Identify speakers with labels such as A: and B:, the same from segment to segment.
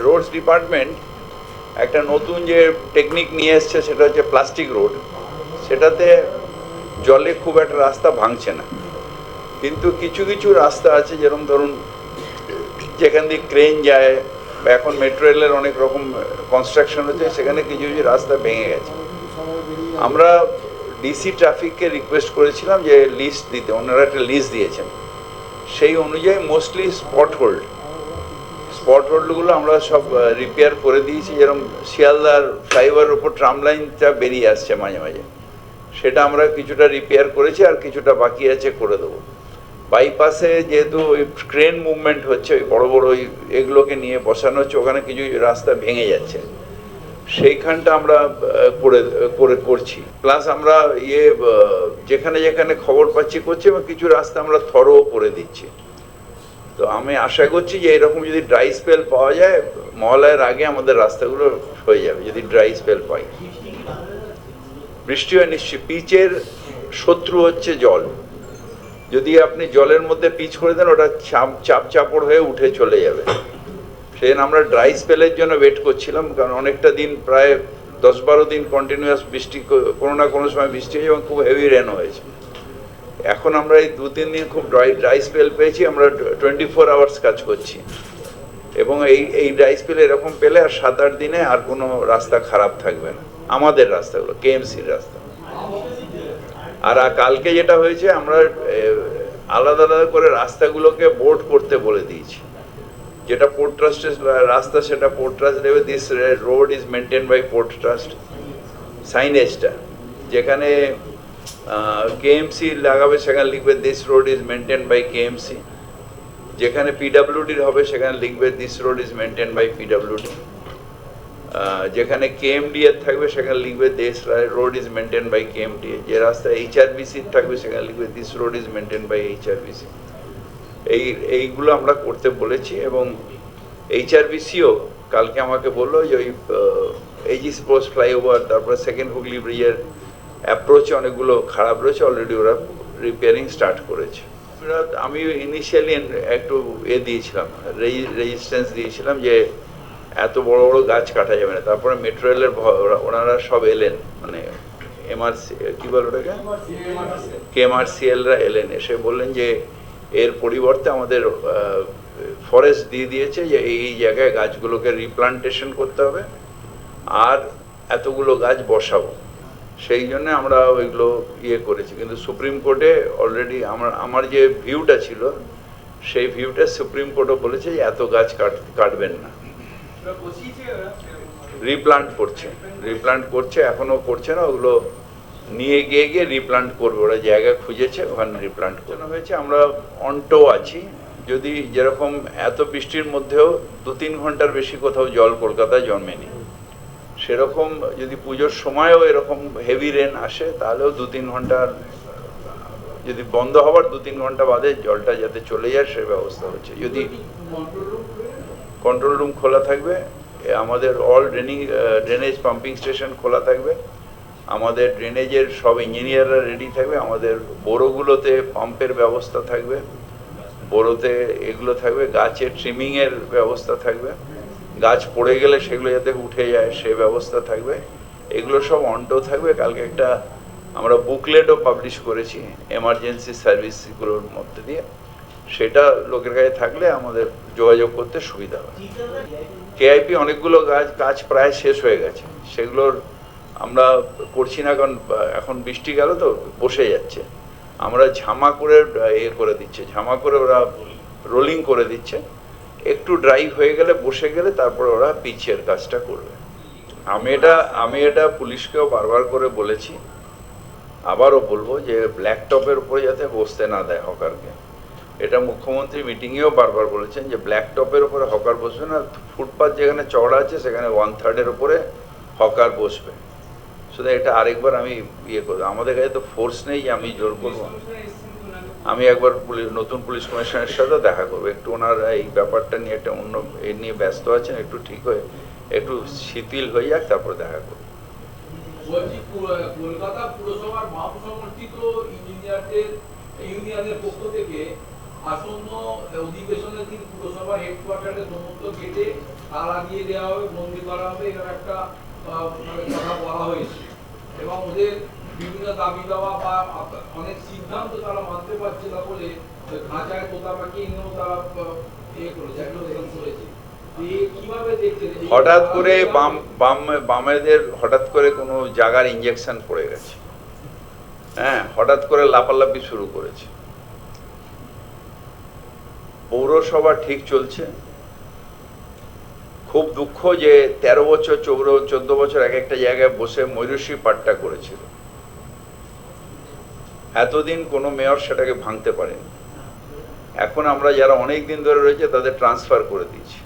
A: Rhodes department একটা নতুন যে টেকনিক নিয়ে এসছে সেটা হচ্ছে প্লাস্টিক রোড। সেটাতে জলে খুব একটা রাস্তা ভাঙছে না, কিন্তু কিছু কিছু রাস্তা আছে যেরকম ধরুন যেখান দিয়ে ক্রেন যায় বা এখন মেট্রো রেলের অনেক রকম কনস্ট্রাকশন হচ্ছে, সেখানে কিছু কিছু রাস্তা ভেঙে গেছে। আমরা ডিসি ট্রাফিককে রিকোয়েস্ট করেছিলাম যে লিস্ট দিতে, ওনারা একটা লিস্ট দিয়েছেন। সেই অনুযায়ী মোস্টলি স্পট হোল্ডগুলো আমরা সব রিপেয়ার করে দিয়েছি। যেরকম শিয়ালদার ফ্লাইওভারের উপর ট্রাম লাইনটা বেরিয়ে আসছে মাঝে মাঝে, সেটা আমরা কিছুটা রিপেয়ার করেছি, আর কিছুটা বাকি আছে করে দেবো। বাইপাসে যেহেতু ওই ট্রেন মুভমেন্ট হচ্ছে, ওই বড় বড় ওই এগুলোকে নিয়ে বসানো হচ্ছে, ওখানে কিছু রাস্তা ভেঙে যাচ্ছে, সেইখানটা আমরা করছি। প্লাস আমরা যেখানে যেখানে খবর পাচ্ছি করছি, এবং কিছু রাস্তা আমরা থরও করে দিচ্ছি। তো আমি আশা করছি যে এরকম যদি ড্রাই স্পেল পাওয়া যায়, মহালয়ের আগে আমাদের রাস্তাগুলো হয়ে যাবে, যদি ড্রাই স্পেল পাই। বৃষ্টি হয় নিশ্চয়ই। পিচের শত্রু হচ্ছে জল। যদি আপনি জলের মধ্যে পিচ করে দেন, ওটা চাপ চাপড় হয়ে উঠে চলে যাবে। সেদিন আমরা ড্রাই স্পেলের জন্য ওয়েট করছিলাম, কারণ অনেকটা দিন, প্রায় 10-12 দিন কন্টিনিউয়াস বৃষ্টি, কোনো না কোনো সময় বৃষ্টি হয়েছে এবং খুব হেভি রেন হয়েছে। এখন আমরা এই 2-3 দিন খুব ড্রাই স্পেল পেয়েছি। আমরা 24 আওয়ার্স কাজ করছি, এবং এই ড্রাই স্পেল এরকম পেলে আর 7-8 দিনে আর কোনো রাস্তা খারাপ থাকবে না, আমাদের রাস্তাগুলো, কেএমসির রাস্তা। আর কালকে যেটা হয়েছে, আমরা আলাদা আলাদা করে রাস্তাগুলোকে বোর্ড করতে বলে দিয়েছি। যেটা পোর্ট ট্রাস্টের রাস্তা, সেটা পোর্ট ট্রাস্ট দেবে, this road is maintain by port trust. সাইনেজটা যেখানে কেএমসি লাগাবে, সেখানে লিখবে this road is maintain by KMC. যেখানে পিডাব্লিউডির হবে, সেখানে লিখবে this road is maintain by PWD. যেখানে কেএমডি এর থাকবে, সেখানে লিখবে this road is maintain by KMD. যে রাস্তায় এইচআরবিসি থাকবে, সেখানে লিখবে this road is maintain by HRBC. এইগুলো আমরা করতে বলেছি। এবং এইচআরবিসিও কালকে আমাকে বললো যে ওই এইজিস পোস্ট ফ্লাইওভার, তারপরে সেকেন্ড হুগলি ব্রিজের অ্যাপ্রোচে অনেকগুলো খারাপ রয়েছে, অলরেডি ওরা রিপেয়ারিং স্টার্ট করেছে। আমি ইনিশিয়ালি একটু দিয়েছিলাম, রেজিস্ট্যান্স দিয়েছিলাম যে এত বড় বড় গাছ কাটা যাবে না। তারপরে মেট্রো রেলের ওনারা সব এলেন, মানে এমআরসি কি বল ওটাকে, কেএমআরসিএলরা এলেন, এসে বললেন যে এর পরিবর্তে আমাদের ফরেস্ট দিয়ে দিয়েছে যে এই জায়গায় গাছগুলোকে রিপ্লান্টেশন করতে হবে, আর এতগুলো গাছ বসাবো। সেই জন্য আমরা ওইগুলো করেছি। কিন্তু সুপ্রিম কোর্টে অলরেডি আমার যে ভিউটা ছিল, সেই ভিউটা সুপ্রিম কোর্টও বলেছে যে এত গাছ কাটবেন না। রিপ্লান্ট করছে, এখনো করছে না, ওগুলো নিয়ে গিয়ে রিপ্লান্ট করবে। ওরা জায়গা খুঁজেছে, ওখানে রিপ্লান্ট করানো হয়েছে। আমরা অন্টো আছি, যদি যেরকম এত বৃষ্টির মধ্যেও 2-3 ঘন্টার বেশি কোথাও জল কলকাতায় জন্মেনি, সেরকম যদি পুজোর সময়ও এরকম হেভি রেন আসে, তাহলেও 2-3 ঘন্টার, যদি বন্ধ হওয়ার 2-3 ঘন্টা বাদে জলটা যাতে চলে যায় সে ব্যবস্থা হচ্ছে। যদি কন্ট্রোল রুম খোলা থাকবে, আমাদের অল ড্রেনেজ পাম্পিং স্টেশন খোলা থাকবে, আমাদের ড্রেনেজের সব ইঞ্জিনিয়াররা রেডি থাকবে, আমাদের বোরোগুলোতে পাম্পের ব্যবস্থা থাকবে, বোরোতে এগুলো থাকবে, গাছের ট্রিমিংয়ের ব্যবস্থা থাকবে, গাছ পড়ে গেলে সেগুলো যাতে উঠে যায় সে ব্যবস্থা থাকবে। এগুলো সব অন্টো থাকবে। কালকে একটা আমরা বুকলেটও পাবলিশ করেছি এমার্জেন্সি সার্ভিসগুলোর মধ্যে দিয়ে, সেটা লোকের কাছে থাকলে আমাদের যোগাযোগ করতে সুবিধা হয়। কেআইপি অনেকগুলো কাজ প্রায় শেষ হয়ে গেছে, সেগুলোর আমরা করছি না, কারণ এখন বৃষ্টি গেল তো বসে যাচ্ছে। আমরা ঝামা করে করে দিচ্ছে, ঝামা করে ওরা রোলিং করে দিচ্ছে, একটু ড্রাই হয়ে গেলে, বসে গেলে, তারপরে ওরা পিচের কাজটা করবে। আমি এটা পুলিশকেও বারবার করে বলেছি, আবারও বলবো যে ব্ল্যাক টপের উপরে যাতে বসতে না দেয় হকারকে। এটা মুখ্যমন্ত্রী মিটিংয়েও বারবার বলেছেন যে ব্ল্যাক টপের উপরে হকার বসবে না, ফুটপাথ যেখানে চওড়া আছে সেখানে 1/3 উপরে হকার বসবে। শুধু এটা আরেকবার আমি করবো। আমাদের কাছে তো ফোর্স নেই যে আমি জোর করবো। আমি একবার নতুন পুলিশ কমিশনারের সাথে দেখা করবো, একটু ওনারা এই ব্যাপারটা নিয়ে একটা অন্য নিয়ে ব্যস্ত আছেন, একটু ঠিক হয়ে একটু শিথিল হয়ে যাক, তারপর দেখা করবো।
B: কলকাতা পুরসভার মাপ সমর্থিত ইঞ্জিনিয়ারদের ইউনিয়নের পক্ষ থেকে আসন্ন অধিবেশনের দিন পুরসভা হেডকোয়ার্টারে সমস্ত গেটে তালা দিয়ে দেওয়া হবে, বন্দি করা হবে, এরকম একটা মানে কথা বলা হয়েছে। এবং ওদের বিভিন্ন দাবি দেওয়া বা অনেক সিদ্ধান্ত তারা মানতে পারছে না বলে খাঁচায় তোতা পাখি এনেও তারা করেছে।
A: হঠাৎ করে বামেদের হঠাৎ করে কোনো জায়গার ইঞ্জেকশন পড়ে গেছে, হ্যাঁ, হঠাৎ করে লাফালাফি শুরু করেছে। পৌরসভা ঠিক চলছে। খুব দুঃখ যে 13 বছর 14 বছর এক একটা জায়গায় বসে ময়ূরী পাট্টা করেছিল। এতদিন কোনো মেয়র সেটাকে ভাঙতে পারেনি। এখন আমরা যারা অনেক দিন ধরে রয়েছে তাদের ট্রান্সফার করে দিয়েছি।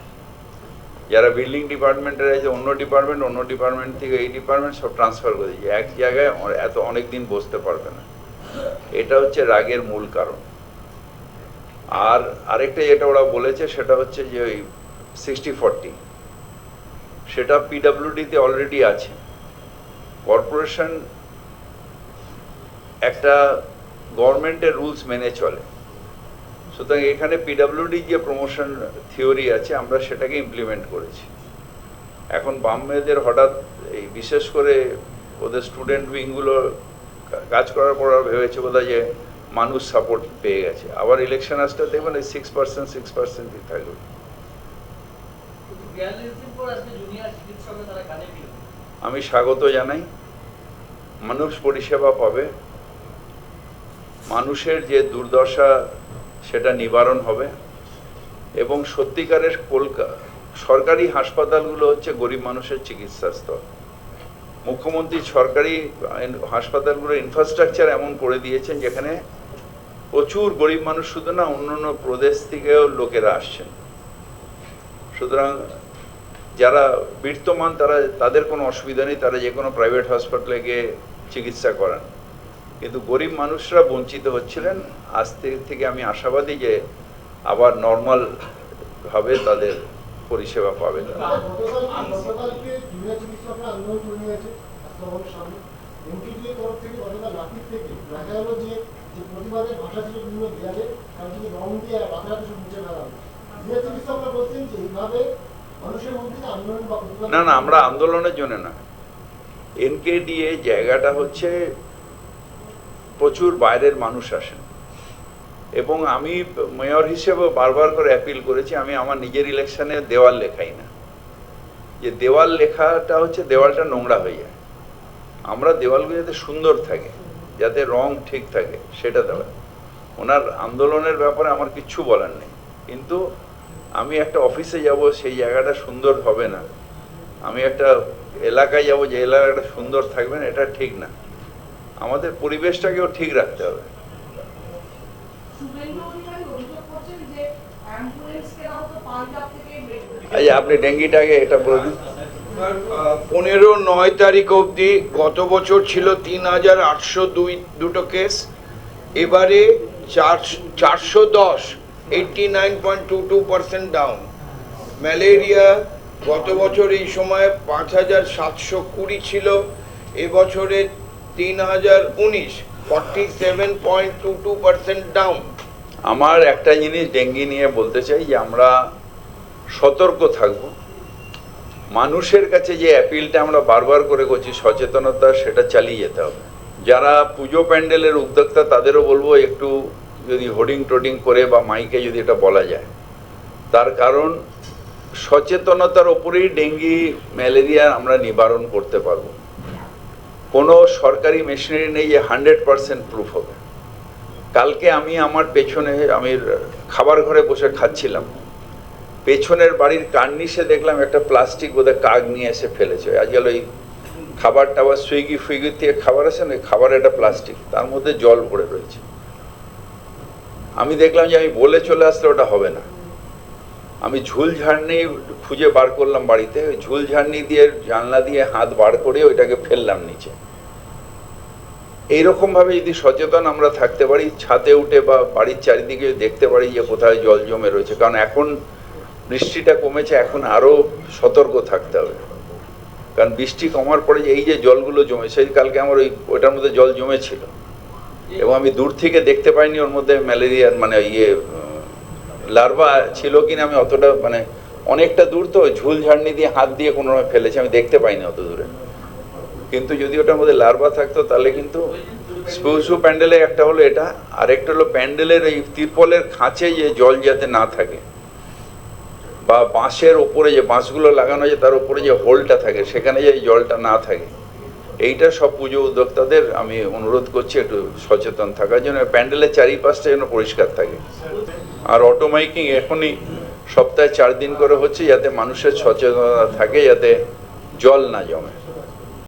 A: যারা বিল্ডিং ডিপার্টমেন্টে রয়েছে অন্য ডিপার্টমেন্ট থেকে এই ডিপার্টমেন্ট সব ট্রান্সফার করে দিয়েছে। এক জায়গায় এত অনেক দিন বসতে পারবে না। এটা হচ্ছে রাগের মূল কারণ। আর আরেকটা যেটা ওরা বলেছে সেটা হচ্ছে যে ওই 60-40 সেটা পিডব্লিউডিতে অলরেডি আছে। কর্পোরেশন একটা গভর্নমেন্টের রুলস মেনে চলে, সুতরাং এখানে পিডব্লিউডি যে প্রমোশন থিওরি আছে আমরা সেটাকে ইমপ্লিমেন্ট করেছি। এখন বাম মেয়েদের হঠাৎ এই বিশেষ করে ওদের স্টুডেন্ট উইংগুলো কাজ করার পর ভেবেছে বোধহয় যে মানুষ সাপোর্ট পেয়ে গেছে। আবার ইলেকশন আসতে দেখবেন এই 6% থাকবে। আমি স্বাগত জানাই। মানুষ পরিষেবা পাবে, মানুষের যে দুর্দশা সেটা নিবারণ হবে এবং সত্যিকারের সরকারি হাসপাতালগুলো হচ্ছে গরিব মানুষের চিকিৎসাস্থল। মুখ্যমন্ত্রী সরকারি হাসপাতালগুলোর ইনফ্রাস্ট্রাকচার এমন করে দিয়েছেন যেখানে প্রচুর গরিব মানুষ শুধু না অন্যান্য প্রদেশ থেকেও লোকেরা আসছেন। সুতরাং যারা বিত্তমান তাদের কোনো অসুবিধা নেই, তারা যে কোনো প্রাইভেট হসপিটালে গিয়ে চিকিৎসা করান, কিন্তু গরিব মানুষরা বঞ্চিত হচ্ছিলেন। আজ থেকে আমি আশাবাদী যে আবার নর্মাল ভাবে তাদের পরিষেবা পাবে। না না, আমরা আন্দোলনের জন্য না। এনকেডিএ জায়গাটা হচ্ছে প্রচুর বাইরের মানুষ আসেন এবং আমি মেয়র হিসেবে বারবার করে অ্যাপিল করেছি। আমি আমার নিজের ইলেকশনে দেওয়াল লেখাই না, যে দেওয়াল লেখাটা হচ্ছে দেওয়ালটা নোংরা হয়ে যায়। আমরা দেওয়ালগুলো যাতে সুন্দর থাকে, যাতে রং ঠিক থাকে সেটা দেওয়া। ওনার আন্দোলনের ব্যাপারে আমার কিচ্ছু বলার নেই, কিন্তু আমি একটা অফিসে যাব সেই জায়গাটা সুন্দর হবে না, আমি একটা এলাকায় যাব যে এলাকাটা সুন্দর থাকবে না, এটা ঠিক না। আমাদের পরিবেশটাকেও ঠিক রাখতে হবে। আচ্ছা, আপনি ডেঙ্গিটাকে এটা বলে দিন।
C: 15-9 তারিখ অবধি গত বছর ছিল 3802 কেস, এবারে 410, 89.22% ডাউন। ম্যালেরিয়া গত বছর এই সময় 5720 ছিল, এবছরে 3019, 47.22% ডাউন।
A: আমার একটা জিনিস ডেঙ্গি নিয়ে বলতে চাই যে আমরা সতর্ক থাকব। মানুষের কাছে যে অ্যাপিলটা আমরা বারবার করে করছি সচেতনতা, সেটা চালিয়ে যেতে হবে। যারা পুজো প্যান্ডেলের উদ্যোক্তা তাদেরও বলবো একটু যদি হোর্ডিং টোডিং করে বা মাইকে যদি এটা বলা যায়, তার কারণ সচেতনতার ওপরেই ডেঙ্গি ম্যালেরিয়া আমরা নিবারণ করতে পারবো। কোনো সরকারি মেশিনারি নেই যে 100% প্রুফ হবে। কালকে আমি আমার পেছনে আমি খাবার ঘরে বসে খাচ্ছিলাম, পেছনের বাড়ির কার্নিশে দেখলাম একটা প্লাস্টিক বোধহয় কাক নিয়ে এসে ফেলেছে। আজকাল ওই খাবার টাবার সুইগি ফুইগি থেকে খাবার আসে না, খাবার একটা প্লাস্টিক, তার মধ্যে জল ভরে রয়েছে। আমি দেখলাম যে আমি বলে চলে আসলে ওটা হবে না। আমি ঝুল ঝাড়নি খুঁজে বার করলাম বাড়িতে, ঝুল ঝাড়নি দিয়ে জানলা দিয়ে হাত বার করে ওইটাকে ফেললাম নিচে। এইরকম ভাবে যদি সচেতন আমরা থাকতে পারি, ছাদে উঠে বা বাড়ির চারিদিকে দেখতে পারি যে কোথায় জল জমে রয়েছে, কারণ এখন বৃষ্টিটা কমেছে, এখন আরো সতর্ক থাকতে হবে। কারণ বৃষ্টি কমার পরে যে এই যে জলগুলো জমে, সেই কালকে আমার ওইটার মধ্যে জল জমেছিল এবং আমি দূর থেকে দেখতে পাইনি ওর মধ্যে ম্যালেরিয়ার মানে লার্ভা ছিল কিনা আমি অতটা মানে অনেকটা দূর তো ঝুল ঝাড়নি দিয়ে হাত দিয়ে কোনো ফেলেছে, আমি দেখতে পাইনি অত দূরে। কিন্তু যদি ওটার মধ্যে লার্ভা থাকতো তাহলে কিন্তু স্পুসু প্যান্ডেলের একটা হলো এটা, আরেকটা হলো প্যান্ডেলের এই তিরপলের খাঁচে যে জল যাতে না থাকে, বা বাঁশের ওপরে যে বাঁশগুলো লাগানো আছে তার উপরে যে হোলটা থাকে সেখানে যে জলটা না থাকে। এইটা সব পুজো উদ্যোক্তাদের আমি অনুরোধ করছি একটু সচেতন থাকার জন্য, প্যান্ডেলের চারিপাশটা যেন পরিষ্কার থাকে। আর অটো মাইকিং এখনই সপ্তাহে 4 দিন করে হচ্ছে, যাতে মানুষের সচেতনতা থাকে, যাতে জল না জমে।